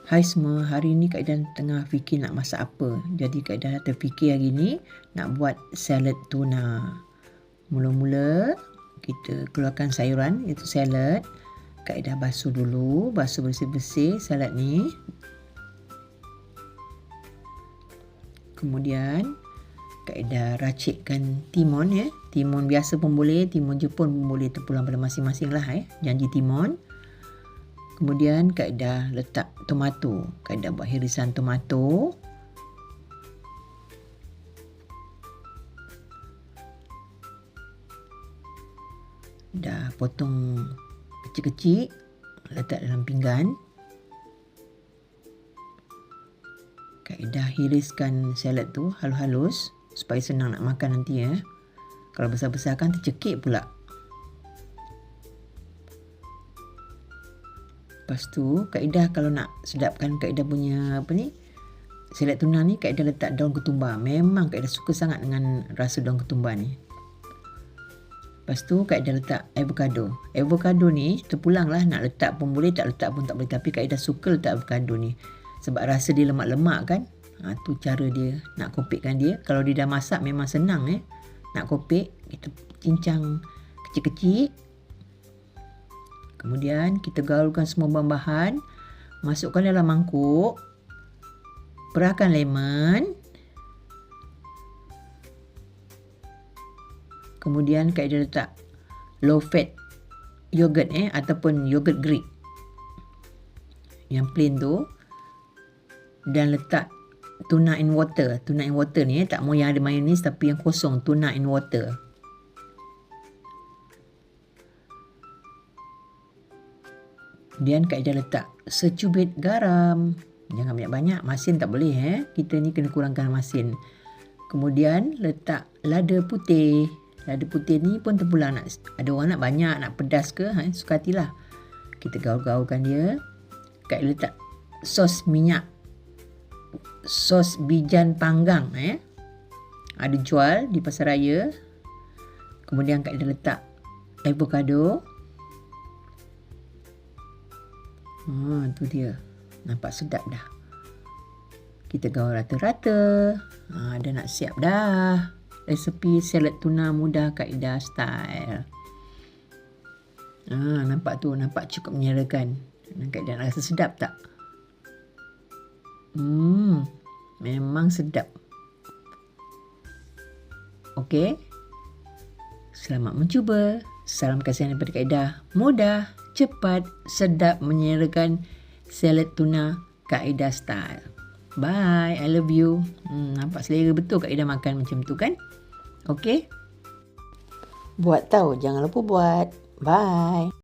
Hai semua, hari ni Kak Ida tengah fikir nak masak apa. Jadi Kak Ida terfikir hari ni nak buat salad tuna. Mula-mula kita keluarkan sayuran, iaitu salad. Kak Ida basuh dulu, basuh bersih-bersih salad ni. Kemudian Kak Ida racikkan timun ya. Timun biasa pun boleh, timun Jepun pun boleh, terpulang pada masing-masing lah janji timun. Kemudian Kak Ida letak tomato. Kak Ida buat hirisan tomato. Dah potong kecil-kecil, letak dalam pinggan. Kak Ida hiriskan salad tu halus-halus supaya senang nak makan nanti ya. Kalau besar-besar kan tercekik pula. Lepas tu Kak Ida kalau nak sedapkan Kak Ida punya salad tuna ni, Kak Ida letak daun ketumbar. Memang Kak Ida suka sangat dengan rasa daun ketumbar ni. Lepas tu Kak Ida letak avocado. Avocado ni terpulang lah, nak letak pun boleh, tak letak pun tak boleh. Tapi Kak Ida suka letak avocado ni sebab rasa dia lemak-lemak kan. Tu cara dia nak kopekkan dia. Kalau dia dah masak memang senang nak kopek. Kita cincang kecil-kecil. Kemudian kita gaulkan semua bahan-bahan, masukkan dalam mangkuk, perahkan lemon. Kemudian Kak Ida letak low fat yogurt ataupun yogurt Greek yang plain tu, dan letak tuna in water. Tuna in water ni tak mau yang ada mayonis tapi yang kosong, tuna in water. Kemudian Kak Ida letak secubit garam. Jangan banyak-banyak, masin tak boleh Kita ni kena kurangkan masin. Kemudian letak lada putih. Lada putih ni pun terpulang, ada orang nak banyak, nak pedas ke, suka hatilah. Kita gaul-gaulkan dia. Kak Ida letak sos minyak, sos bijan panggang ada jual di pasar raya. Kemudian Kak Ida letak avocado. Tu dia. Nampak sedap dah. Kita gaul rata-rata. Dah nak siap dah. Resepi salad tuna mudah Kak Ida style. Nampak tu, nampak cukup menyerakan. Kak Ida rasa sedap tak? Memang sedap. Okey. Selamat mencuba. Salam kasihan daripada Kak Ida. Mudah, cepat, sedap, menyerakan salad tuna Kak Ida style. Bye, I love you. Nampak selera betul Kak Ida makan macam tu kan? Okey. Buat tahu, jangan lupa buat. Bye.